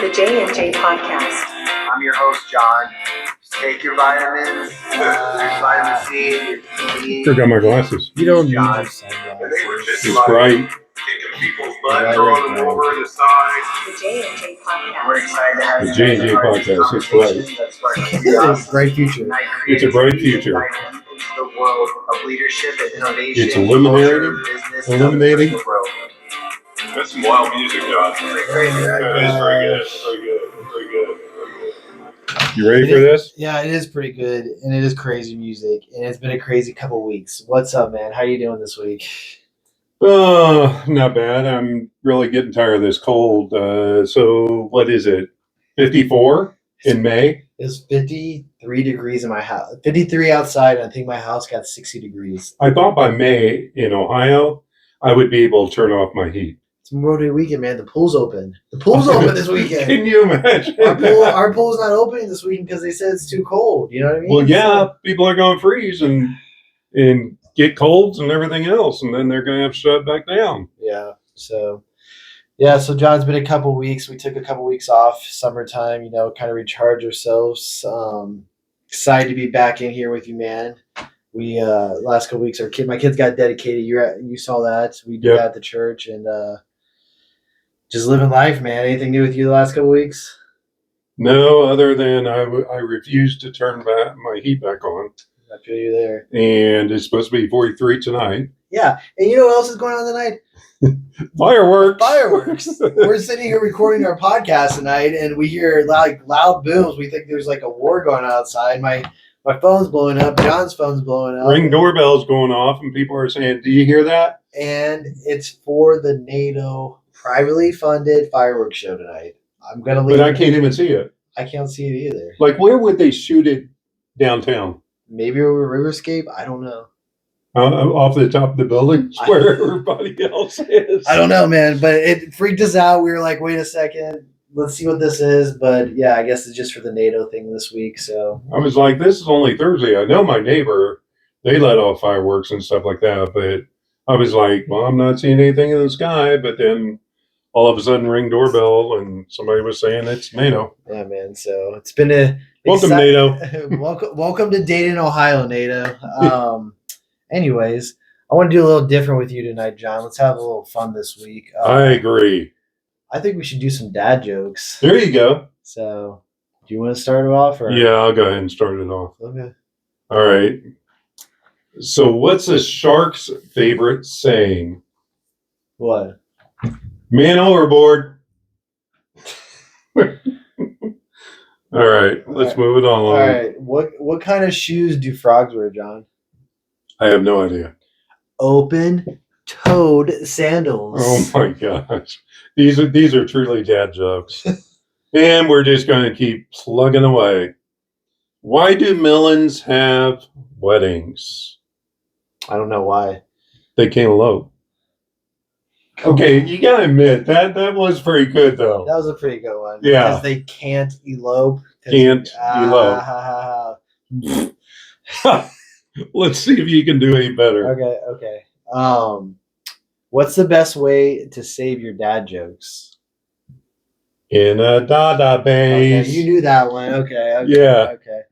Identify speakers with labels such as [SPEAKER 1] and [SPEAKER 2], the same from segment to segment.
[SPEAKER 1] the J&J Podcast.
[SPEAKER 2] I'm your host, John. Just take your vitamins. There's vitamin C, your D.
[SPEAKER 3] I got my glasses.
[SPEAKER 4] You don't need
[SPEAKER 2] John.
[SPEAKER 4] your sunglasses.
[SPEAKER 3] It's bright.
[SPEAKER 5] Kicking people's butt, throwing them over the side.
[SPEAKER 1] The J&J Podcast.
[SPEAKER 2] We're excited to have
[SPEAKER 3] The
[SPEAKER 2] you
[SPEAKER 3] J&J
[SPEAKER 2] guys part of this
[SPEAKER 3] Podcast, it's right.
[SPEAKER 2] conversation that sparks
[SPEAKER 4] It's a
[SPEAKER 2] curiosity,
[SPEAKER 4] bright future.
[SPEAKER 2] ignite
[SPEAKER 3] It's a bright
[SPEAKER 2] creativity,
[SPEAKER 3] future.
[SPEAKER 2] and dive into the world of leadership and innovation.
[SPEAKER 3] It's illuminating,
[SPEAKER 2] culture, business, and
[SPEAKER 3] illuminating.
[SPEAKER 2] personal growth.
[SPEAKER 5] That's some wild music, John.
[SPEAKER 2] Crazy, right?
[SPEAKER 5] That is very good. Very good. Very good.
[SPEAKER 3] You ready for this?
[SPEAKER 4] Yeah, it is pretty good, and it is crazy music, and it's been a crazy couple weeks. What's up, man? How you doing this week?
[SPEAKER 3] Oh, not bad. I'm really getting tired of this cold. So what is it? 54 in May?
[SPEAKER 4] It's 53 degrees in my house. 53 outside, and I think my house got 60 degrees.
[SPEAKER 3] I thought by May in Ohio, I would be able to turn off my heat.
[SPEAKER 4] It's Memorial Day weekend, man. The pool's open. The pool's open this weekend.
[SPEAKER 3] Can you imagine?
[SPEAKER 4] Our pool's not opening this weekend because they said it's too cold. You know what I mean?
[SPEAKER 3] Well, yeah, people are going to freeze and get colds and everything else, and then they're going to have to shut back down.
[SPEAKER 4] Yeah. So John, it's been a couple weeks. We took a couple weeks off, summertime, kind of recharge ourselves. Excited to be back in here with you, man. We last couple weeks, my kids got dedicated. You saw that. We did that at the church, and just living life, man. Anything new with you the last couple weeks?
[SPEAKER 3] No, other than I refused to turn my heat back on.
[SPEAKER 4] I feel you there.
[SPEAKER 3] And it's supposed to be 43 tonight.
[SPEAKER 4] Yeah, and you know what else is going on tonight?
[SPEAKER 3] Fireworks.
[SPEAKER 4] We're sitting here recording our podcast tonight, and we hear loud booms. We think there's like a war going on outside. My phone's blowing up. John's phone's blowing up.
[SPEAKER 3] Ring doorbell's going off, and people are saying, "Do you hear that?"
[SPEAKER 4] And it's for the NATO privately funded fireworks show tonight. I'm gonna leave.
[SPEAKER 3] But I can't even see it.
[SPEAKER 4] I can't see it either.
[SPEAKER 3] Like, where would they shoot it downtown?
[SPEAKER 4] Maybe over Riverscape. I don't know.
[SPEAKER 3] Off the top of the building, where everybody else is.
[SPEAKER 4] I don't know, man. But it freaked us out. We were like, wait a second. Let's see what this is. But yeah, I guess it's just for the NATO thing this week. So
[SPEAKER 3] I was like, this is only Thursday. I know my neighbor, they let off fireworks and stuff like that. But I was like, well, I'm not seeing anything in the sky. But then all of a sudden, ring doorbell, and somebody was saying it's NATO.
[SPEAKER 4] yeah, man. So it's been a
[SPEAKER 3] Welcome, NATO.
[SPEAKER 4] welcome to Dayton, Ohio, NATO. Anyways, I want to do a little different with you tonight, John. Let's have a little fun this week.
[SPEAKER 3] I agree.
[SPEAKER 4] I think we should do some dad jokes.
[SPEAKER 3] There you go.
[SPEAKER 4] So, do you want to start it off? Or?
[SPEAKER 3] Yeah, I'll go ahead and start it off.
[SPEAKER 4] Okay.
[SPEAKER 3] All right. So what's a shark's favorite saying?
[SPEAKER 4] What?
[SPEAKER 3] Man overboard. All right, let's move it on.
[SPEAKER 4] All right. What kind of shoes do frogs wear, John?
[SPEAKER 3] I have no idea.
[SPEAKER 4] Open-toed sandals.
[SPEAKER 3] Oh my gosh. These are truly dad jokes. And we're just going to keep plugging away. Why do melons have weddings?
[SPEAKER 4] I don't know why.
[SPEAKER 3] They can't elope. Okay, you got to admit, that was pretty good, though.
[SPEAKER 4] That was a pretty good one.
[SPEAKER 3] Yeah.
[SPEAKER 4] Because they can't elope.
[SPEAKER 3] Can't elope. Let's see if you can do any better.
[SPEAKER 4] Okay. What's the best way to save your dad jokes?
[SPEAKER 3] In a database.
[SPEAKER 4] Okay, you knew that one. Okay.
[SPEAKER 3] Yeah.
[SPEAKER 4] Okay.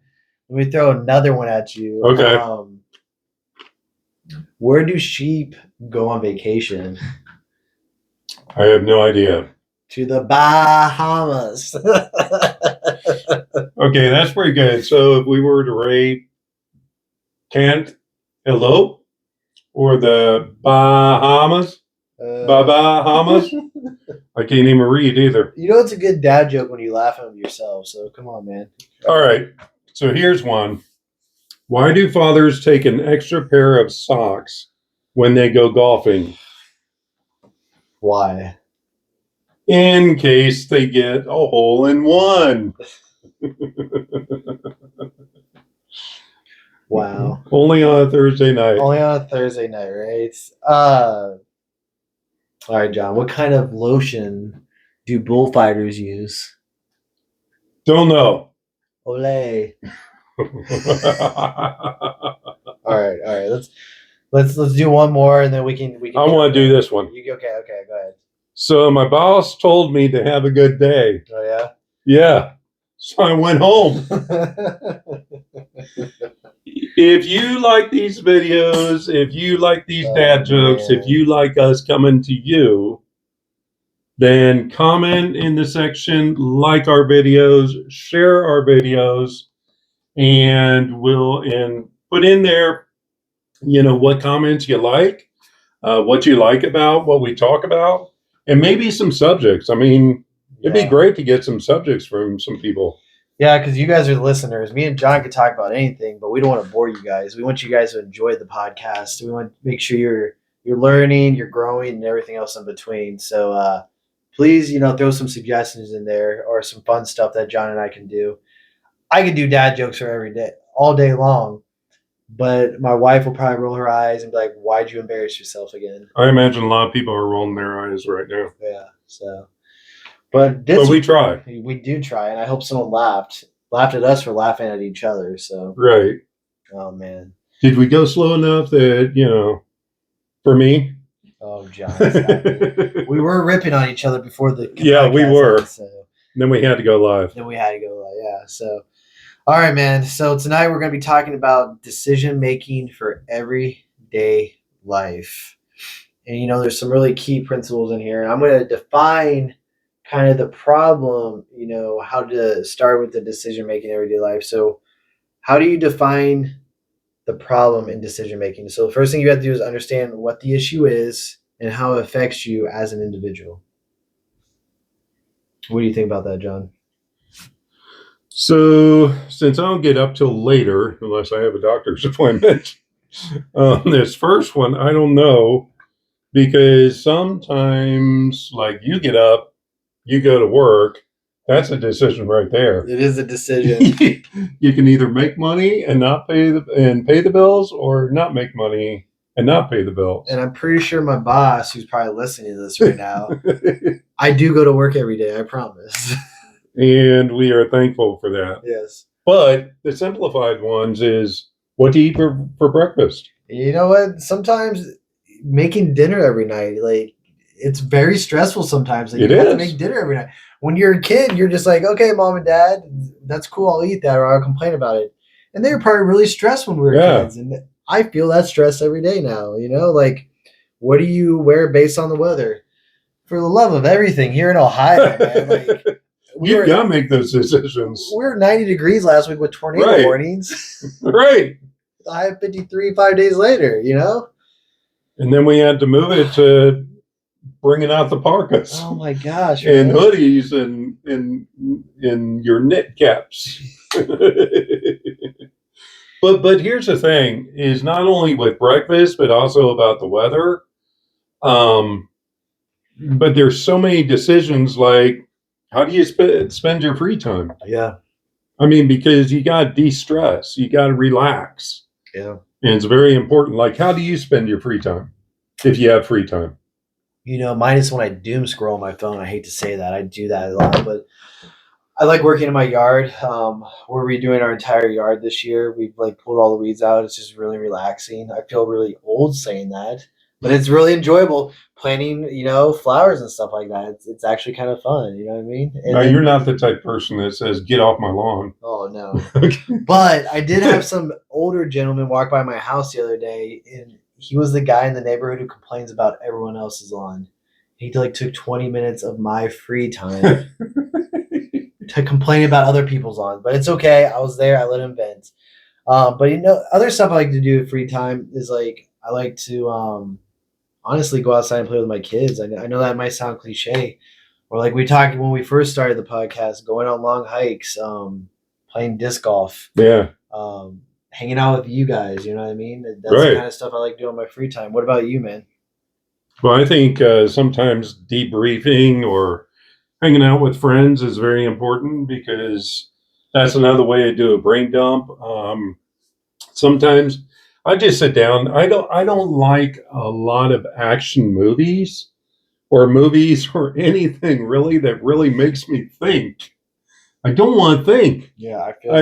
[SPEAKER 4] Let me throw another one at you.
[SPEAKER 3] Okay.
[SPEAKER 4] Where do sheep go on vacation?
[SPEAKER 3] I have no idea.
[SPEAKER 4] To the Bahamas.
[SPEAKER 3] Okay, that's pretty good. So if we were to rate can't elope or the Bahamas, Bahamas, I can't even read either.
[SPEAKER 4] You know it's a good dad joke when you laugh at them yourself, so come on, man.
[SPEAKER 3] All right, so here's one. Why do fathers take an extra pair of socks when they go golfing?
[SPEAKER 4] Why?
[SPEAKER 3] In case they get a hole in one.
[SPEAKER 4] Wow.
[SPEAKER 3] Only on a Thursday night.
[SPEAKER 4] Only on a Thursday night, right? All right, John. What kind of lotion do bullfighters use?
[SPEAKER 3] Don't know.
[SPEAKER 4] Olay. All right. Let's do one more, and then we can.
[SPEAKER 3] I want to do this one.
[SPEAKER 4] Okay. Go ahead.
[SPEAKER 3] So my boss told me to have a good day.
[SPEAKER 4] Oh yeah.
[SPEAKER 3] Yeah. So I went home. If you like these videos, if you like these dad jokes, if you like us coming to you, then comment in the section, like our videos, share our videos, and put in there, what comments you like, what you like about what we talk about, and maybe some subjects. I mean, it'd be great to get some subjects from some people.
[SPEAKER 4] Yeah, because you guys are the listeners. Me and John could talk about anything, but we don't want to bore you guys. We want you guys to enjoy the podcast. We want to make sure you're learning, you're growing, and everything else in between. So please, throw some suggestions in there or some fun stuff that John and I can do. I could do dad jokes for every day, all day long, but my wife will probably roll her eyes and be like, "Why'd you embarrass yourself again?"
[SPEAKER 3] I imagine a lot of people are rolling their eyes right now.
[SPEAKER 4] Yeah. So, but
[SPEAKER 3] we try.
[SPEAKER 4] We do try, and I hope someone laughed at us for laughing at each other. So,
[SPEAKER 3] Right.
[SPEAKER 4] oh man.
[SPEAKER 3] Did we go slow enough that, for me?
[SPEAKER 4] Oh, John. We were ripping on each other before the
[SPEAKER 3] Yeah, we
[SPEAKER 4] podcast
[SPEAKER 3] were.
[SPEAKER 4] ended, so
[SPEAKER 3] Then we had to go live.
[SPEAKER 4] then we had to go. Yeah. So, all right, man. So tonight we're going to be talking about decision making for everyday life, and there's some really key principles in here. I'm going to define kind of the problem. How to start with the decision making everyday life. So, how do you define the problem in decision making? So the first thing you have to do is understand what the issue is and how it affects you as an individual. What do you think about that, John?
[SPEAKER 3] So, since I don't get up till later, unless I have a doctor's appointment, this first one, I don't know, because sometimes, like, you get up, you go to work, that's a decision right there.
[SPEAKER 4] It is a decision.
[SPEAKER 3] You can either make money and not pay the bills, or not make money and not pay the bills.
[SPEAKER 4] And I'm pretty sure my boss, who's probably listening to this right now, I do go to work every day, I promise.
[SPEAKER 3] And we are thankful for that.
[SPEAKER 4] Yes.
[SPEAKER 3] But the simplified ones is, what do you eat for breakfast?
[SPEAKER 4] You know what? Sometimes making dinner every night, like, it's very stressful sometimes. Like,
[SPEAKER 3] It
[SPEAKER 4] you have to
[SPEAKER 3] is.
[SPEAKER 4] make dinner every night. When you're a kid, you're just like, okay, mom and dad, that's cool, I'll eat that, or I'll complain about it. And they were probably really stressed when we were
[SPEAKER 3] Yeah.
[SPEAKER 4] kids. And I feel that stress every day now, like, what do you wear based on the weather? For the love of everything, here in Ohio, man, like,
[SPEAKER 3] You've got to make those decisions.
[SPEAKER 4] we were 90 degrees last week with tornado
[SPEAKER 3] Right.
[SPEAKER 4] warnings.
[SPEAKER 3] Right.
[SPEAKER 4] I have 53 5 days later,
[SPEAKER 3] And then we had to move it to bringing out the parkas
[SPEAKER 4] Oh my gosh.
[SPEAKER 3] and
[SPEAKER 4] man.
[SPEAKER 3] hoodies and your knit caps. But here's the thing: is not only with breakfast, but also about the weather. But there's so many decisions, like, how do you spend your free time?
[SPEAKER 4] Yeah.
[SPEAKER 3] I mean, because you got to de-stress, you got to relax,
[SPEAKER 4] Yeah.
[SPEAKER 3] and it's very important. Like, how do you spend your free time if you have free time?
[SPEAKER 4] Minus when I doom scroll on my phone. I hate to say that. I do that a lot, but I like working in my yard. We're redoing our entire yard this year. We've pulled all the weeds out. It's just really relaxing. I feel really old saying that, but it's really enjoyable planting, flowers and stuff like that. It's actually kind of fun. You know what I mean? And
[SPEAKER 3] Now,
[SPEAKER 4] then-
[SPEAKER 3] you're not the type of person that says, "Get off my lawn."
[SPEAKER 4] Oh no. But I did have some older gentleman walk by my house the other day, and he was the guy in the neighborhood who complains about everyone else's lawn. He took 20 minutes of my free time to complain about other people's lawns. But it's okay. I was there. I let him vent. But other stuff I like to do with free time is I like to honestly go outside and play with my kids. I know that might sound cliche. Or we talked when we first started the podcast, going on long hikes, playing disc golf,
[SPEAKER 3] Yeah.
[SPEAKER 4] hanging out with you guys. You know what I mean? That's
[SPEAKER 3] Right.
[SPEAKER 4] the kind of stuff I like doing on my free time. What about you, man?
[SPEAKER 3] Well, I think sometimes debriefing or hanging out with friends is very important, because that's another way to do a brain dump. Sometimes I just sit down. I don't like a lot of action movies or anything really that really makes me think. I don't want to think.
[SPEAKER 4] Yeah, I feel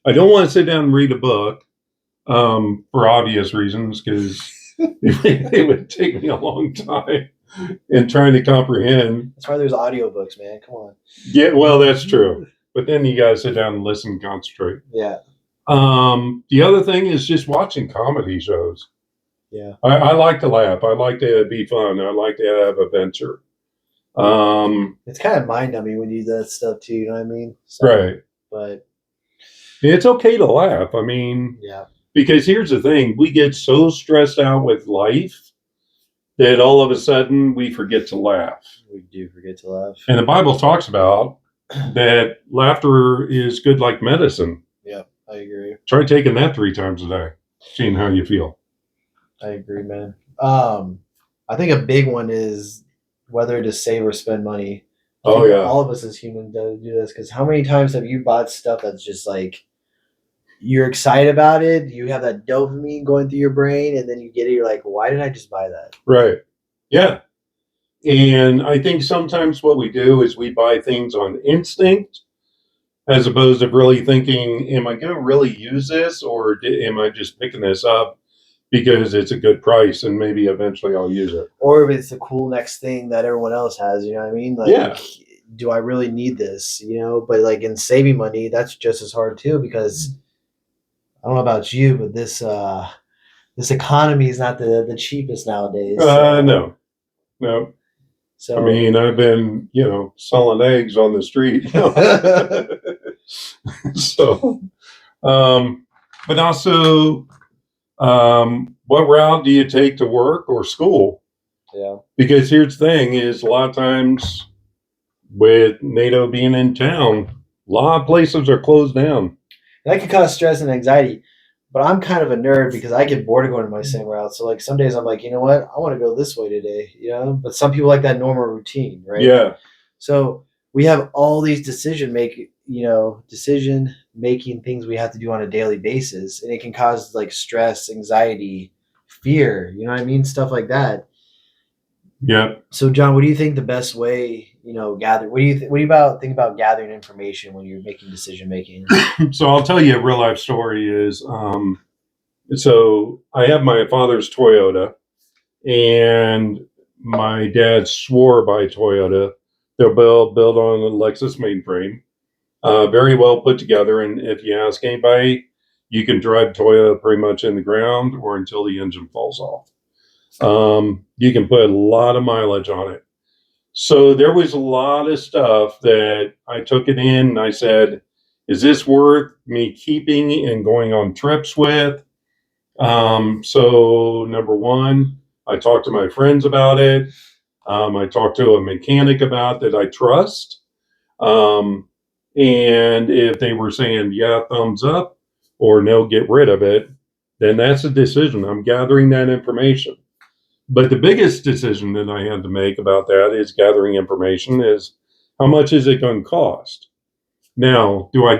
[SPEAKER 3] I don't want to sit down and read a book, for obvious reasons, because it would take me a long time. and trying to comprehend.
[SPEAKER 4] That's why there's audiobooks, man. Come on.
[SPEAKER 3] Yeah, well, that's true. But then you got to sit down and listen and concentrate.
[SPEAKER 4] Yeah.
[SPEAKER 3] The other thing is just watching comedy shows.
[SPEAKER 4] Yeah.
[SPEAKER 3] I like to laugh. I like to be fun. I like to have adventure.
[SPEAKER 4] It's kind of mind numbing when you do that stuff too. You know what I mean? So,
[SPEAKER 3] Right.
[SPEAKER 4] But
[SPEAKER 3] It's okay to laugh. I mean,
[SPEAKER 4] yeah.
[SPEAKER 3] because here's the thing, we get so stressed out with life that all of a sudden we forget to laugh.
[SPEAKER 4] We do forget to laugh.
[SPEAKER 3] And the Bible talks about that laughter is good like medicine.
[SPEAKER 4] Yeah, I agree.
[SPEAKER 3] Try taking that 3 times a day, seeing how you feel.
[SPEAKER 4] I agree, man. I think a big one is whether to save or spend money. I
[SPEAKER 3] Oh,
[SPEAKER 4] think
[SPEAKER 3] yeah.
[SPEAKER 4] all of us as humans do this, because how many times have you bought stuff that's just like you're excited about it, you have that dopamine going through your brain, and then you get it, you're like, why did I just buy that?
[SPEAKER 3] Right. Yeah. And I think sometimes what we do is we buy things on instinct as opposed to really thinking, am I going to really use this, or am I just picking this up because it's a good price and maybe eventually I'll use it?
[SPEAKER 4] Or if it's the cool next thing that everyone else has, you know what I mean? Like,
[SPEAKER 3] Yeah.
[SPEAKER 4] do I really need this? You know, but like in saving money, that's just as hard too, because I don't know about you, but this economy is not the cheapest nowadays.
[SPEAKER 3] No.
[SPEAKER 4] So
[SPEAKER 3] I mean, I've been, selling eggs on the street. So, but also, what route do you take to work or school?
[SPEAKER 4] yeah,
[SPEAKER 3] Because here's the thing is a lot of times with NATO being in town, a lot of places are closed down.
[SPEAKER 4] that could cause stress and anxiety. But I'm kind of a nerd because I get bored of going to my same route. So like some days I'm like, you know what, I want to go this way today, you know. But some people like that normal routine, right?
[SPEAKER 3] Yeah.
[SPEAKER 4] So we have all these decision making things we have to do on a daily basis, and it can cause like stress, anxiety, fear. You know what I mean? Stuff like that.
[SPEAKER 3] Yeah.
[SPEAKER 4] So John, what do you think the best way, gather? What do you think about gathering information when you're making decision making?
[SPEAKER 3] So I'll tell you a real life story is, so I have my father's Toyota and my dad swore by Toyota. They're built on a Lexus mainframe, very well put together. And if you ask anybody, you can drive Toyota pretty much in the ground or until the engine falls off. You can put a lot of mileage on it. So there was a lot of stuff that I took it in and I said, is this worth me keeping and going on trips with? So number one, I talked to my friends about it. I talked to a mechanic about that I trust. And if they were saying, yeah, thumbs up or no, get rid of it, then that's a decision. I'm gathering that information. But the biggest decision that I had to make about that is gathering information is how much is it going to cost? Now, do I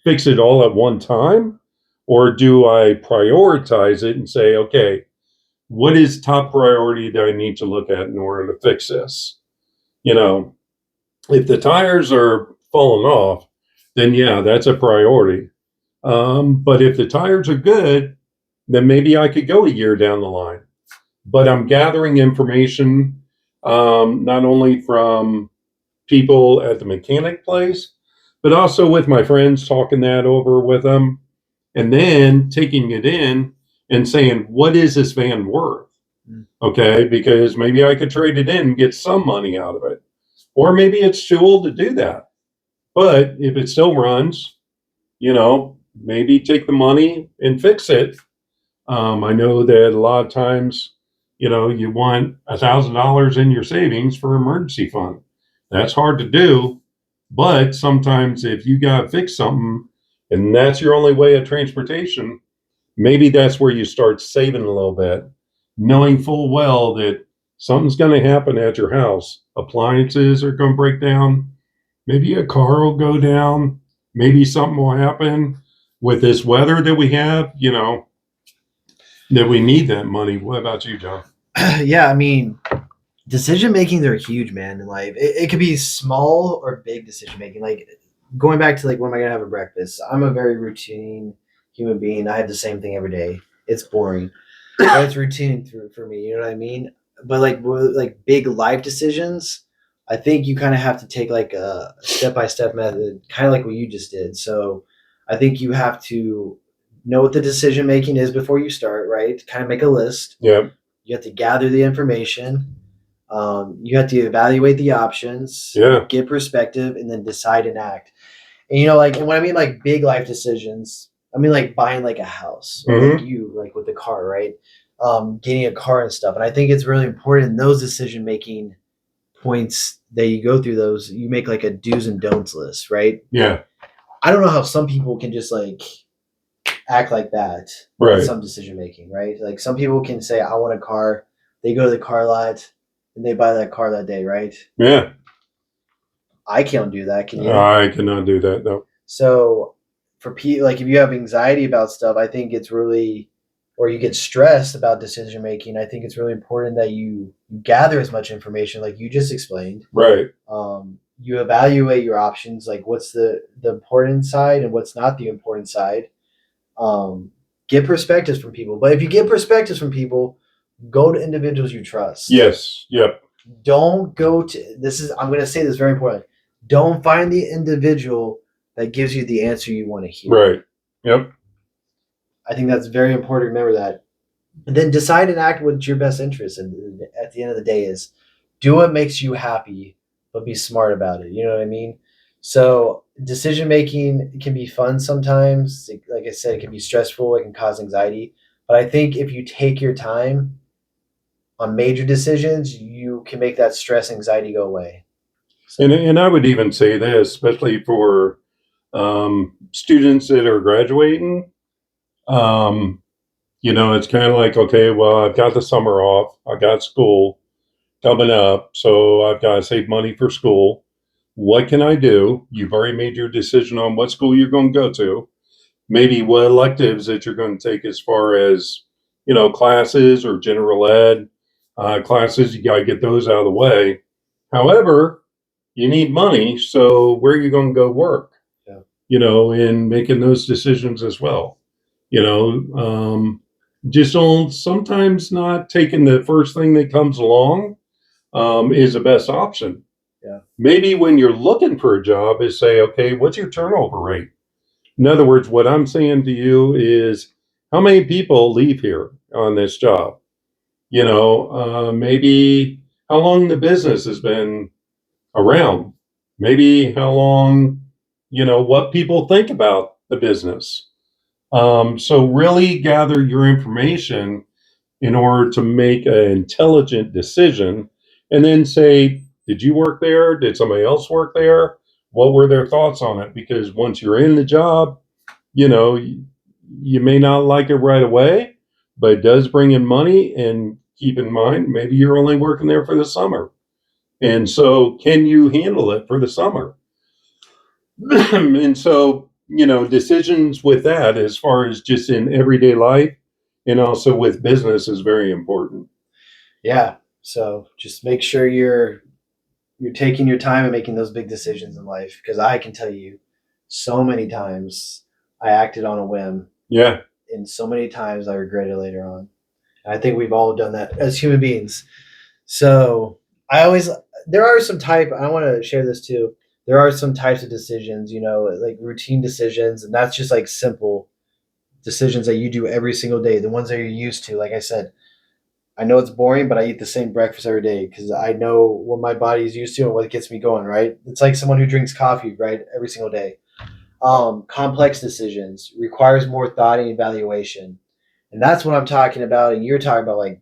[SPEAKER 3] fix it all at one time? Or do I prioritize it and say, okay, what is top priority that I need to look at in order to fix this? If the tires are falling off, then yeah, that's a priority. But if the tires are good, then maybe I could go a year down the line. But I'm gathering information not only from people at the mechanic place, but also with my friends, talking that over with them, and then taking it in and saying, what is this van worth? Okay, because maybe I could trade it in and get some money out of it. Or maybe it's too old to do that. But if it still runs, maybe take the money and fix it. I know that a lot of times, you want $1,000 in your savings for emergency fund. That's hard to do. But sometimes if you got to fix something and that's your only way of transportation, maybe that's where you start saving a little bit, knowing full well that something's going to happen at your house. Appliances are going to break down. Maybe a car will go down. Maybe something will happen with this weather that we have, that we need that money. What about you, John?
[SPEAKER 4] Yeah, I mean, decision makings are huge, man, in life. It could be small or big decision making. Like going back to like, when am I gonna have a breakfast? I'm a very routine human being. I have the same thing every day. It's boring, but it's routine for me. You know what I mean? but like big life decisions, I think you kind of have to take like a step-by-step method, kind of like what you just did. So I think you have to know what the decision making is before you start, right? Kind of make a list.
[SPEAKER 3] Yeah.
[SPEAKER 4] You have to gather the information. You have to evaluate the options,
[SPEAKER 3] Yeah.
[SPEAKER 4] get perspective, and then decide and act. And you know, like, and when I mean like big life decisions, I mean like buying like a house, or like you, like with the car, right? Getting a car and stuff. And I think it's really important in those decision making points that you go through those, you make like a do's and don'ts list, right?
[SPEAKER 3] Yeah.
[SPEAKER 4] I don't know how some people can just like act like that in
[SPEAKER 3] Right.
[SPEAKER 4] some decision making, right? Like some people can say, I want a car. They go to the car lot and they buy that car that day, right?
[SPEAKER 3] Yeah.
[SPEAKER 4] I can't do that. Can you?
[SPEAKER 3] I cannot do that. No.
[SPEAKER 4] So for people, like if you have anxiety about stuff, I think it's really, or you get stressed about decision making, I think it's really important that you gather as much information, like you just explained.
[SPEAKER 3] Right.
[SPEAKER 4] You evaluate your options, like what's the important side and what's not the important side. Get perspectives from people, but if you get perspectives from people, go to individuals you trust.
[SPEAKER 3] Yes. Yep.
[SPEAKER 4] Don't go to I'm going to say this very important. Don't find the individual that gives you the answer you want to hear.
[SPEAKER 3] Right. Yep.
[SPEAKER 4] I think that's very important to remember that. And then decide and act with your best interest. And at the end of the day is do what makes you happy, but be smart about it. You know what I mean? So decision making can be fun sometimes. Like I said, it can be stressful. It can cause anxiety. But I think if you take your time on major decisions, you can make that stress, anxiety go away.
[SPEAKER 3] And I would even say this, especially for students that are graduating. You know, it's kind of like, okay, well, I've got the summer off. I got school coming up, so I've got to save money for school. What can I do? You've already made your decision on what school you're going to go to. Maybe what electives that you're going to take as far as, you know, classes or general ed classes. You got to get those out of the way. However, you need money, so where are you going to go work?
[SPEAKER 4] Yeah.
[SPEAKER 3] You know, in making those decisions as well. You know, just don't, sometimes not taking the first thing that comes along is the best option.
[SPEAKER 4] Yeah.
[SPEAKER 3] Maybe when you're looking for a job is say, okay, what's your turnover rate? In other words, what I'm saying to you is how many people leave here on this job? You know, maybe how long the business has been around, maybe how long, you know, what people think about the business. So really gather your information in order to make an intelligent decision and then say, did you work there? Did somebody else work there? What were their thoughts on it? Because once you're in the job, you know, you may not like it right away, but it does bring in money. And keep in mind, maybe you're only working there for the summer. And so can you handle it for the summer? And so, you know, decisions with that as far as just in everyday life and also with business is very important.
[SPEAKER 4] Yeah. So just make sure you're taking your time and making those big decisions in life, because I can tell you so many times I acted on a whim,
[SPEAKER 3] Yeah.
[SPEAKER 4] and so many times I regret it later on. And I think we've all done that as human beings. So there are some I want to share this too. There are some types of decisions, you know, like routine decisions, and that's just like simple decisions that you do every single day, the ones that you're used to. Like I said, I know it's boring, but I eat the same breakfast every day because I know what my body's used to and what gets me going, right? It's like someone who drinks coffee, right, every single day. Complex decisions requires more thought and evaluation. And that's what I'm talking about. And you're talking about like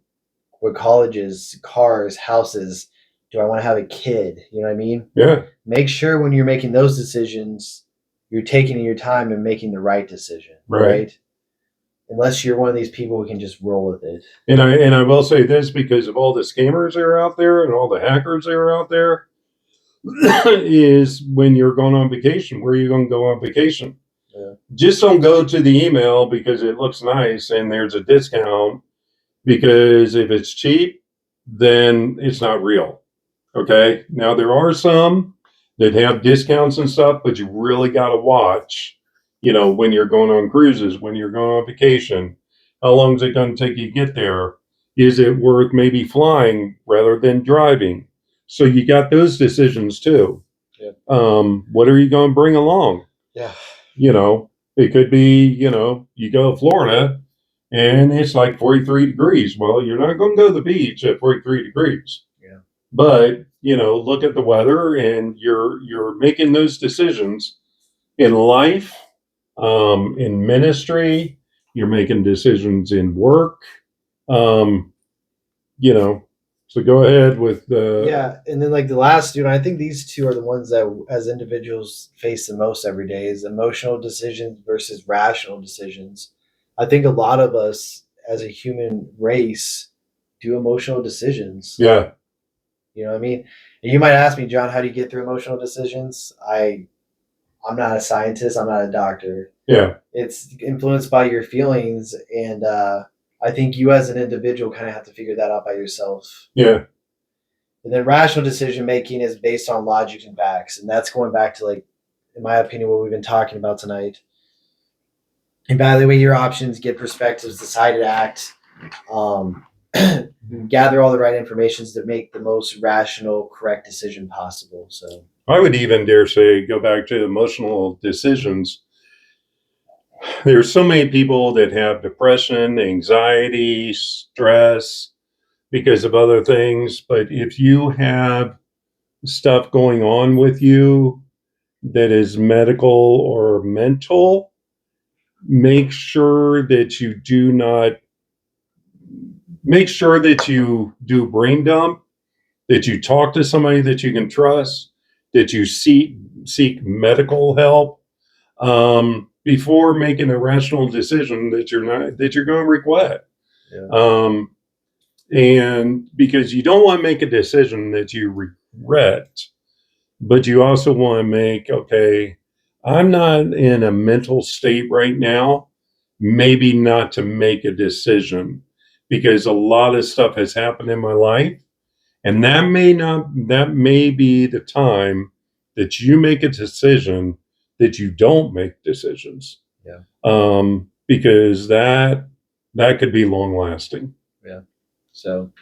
[SPEAKER 4] what colleges, cars, houses. Do I want to have a kid? You know what I mean?
[SPEAKER 3] Yeah.
[SPEAKER 4] Make sure when you're making those decisions, you're taking your time and making the right decision, right? Unless you're one of these people who can just roll with it.
[SPEAKER 3] And I will say this because of all the scammers that are out there and all the hackers that are out there, is when you're going on vacation, where are you going to go on vacation?
[SPEAKER 4] Yeah.
[SPEAKER 3] Just don't go to the email because it looks nice and there's a discount, because if it's cheap, then it's not real. Okay. Now there are some that have discounts and stuff, but you really got to watch, you know, when you're going on cruises, when you're going on vacation, how long is it going to take you to get there? Is it worth maybe flying rather than driving? So you got those decisions too.
[SPEAKER 4] Yep.
[SPEAKER 3] What are you going to bring along?
[SPEAKER 4] Yeah.
[SPEAKER 3] You know, it could be, you know, you go to Florida and it's like 43 degrees. Well, you're not going to go to the beach at 43 degrees.
[SPEAKER 4] Yeah.
[SPEAKER 3] But, you know, look at the weather, and you're making those decisions in life, in ministry, you're making decisions in work. You know, so go ahead with the
[SPEAKER 4] Yeah, and then like the last two, and I think these two are the ones that as individuals face the most every day is emotional decisions versus rational decisions. I think a lot of us as a human race do emotional decisions.
[SPEAKER 3] yeah,
[SPEAKER 4] You know what I mean? And you might ask me, John, how do you get through emotional decisions? I'm not a scientist, I'm not a doctor.
[SPEAKER 3] yeah,
[SPEAKER 4] It's influenced by your feelings, and I think you as an individual kind of have to figure that out by yourself.
[SPEAKER 3] yeah,
[SPEAKER 4] And then rational decision making is based on logic and facts. And that's going back to, like, in my opinion, what we've been talking about tonight. Evaluate your options, get perspectives, decide to act, gather all the right information to make the most rational, correct decision possible. So
[SPEAKER 3] I would even dare say, go back to emotional decisions. There's so many people that have depression, anxiety, stress because of other things. But if you have stuff going on with you that is medical or mental, make sure that you do brain dump, that you talk to somebody that you can trust, that you seek medical help, before making a rational decision that you're going to regret.
[SPEAKER 4] yeah.
[SPEAKER 3] And because you don't want to make a decision that you regret, but you also want to make, okay, I'm not in a mental state right now, maybe not to make a decision, because a lot of stuff has happened in my life, and that may be the time that you make a decision that you don't make decisions.
[SPEAKER 4] Yeah.
[SPEAKER 3] Because that could be long lasting.
[SPEAKER 4] Yeah. So,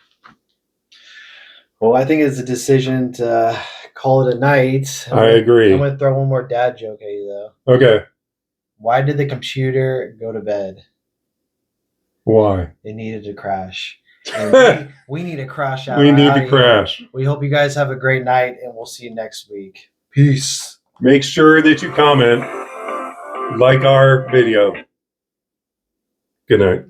[SPEAKER 4] well, I think it's a decision to call it a night.
[SPEAKER 3] I agree.
[SPEAKER 4] I'm going to throw one more dad joke at you, though.
[SPEAKER 3] Okay.
[SPEAKER 4] Why did the computer go to bed?
[SPEAKER 3] Why?
[SPEAKER 4] It needed to crash. And we need to crash out.
[SPEAKER 3] We need
[SPEAKER 4] out
[SPEAKER 3] to
[SPEAKER 4] of here.
[SPEAKER 3] crash.
[SPEAKER 4] We hope you guys have a great night, and we'll see you next week. Peace.
[SPEAKER 3] Make sure that you comment, like our video. Good night.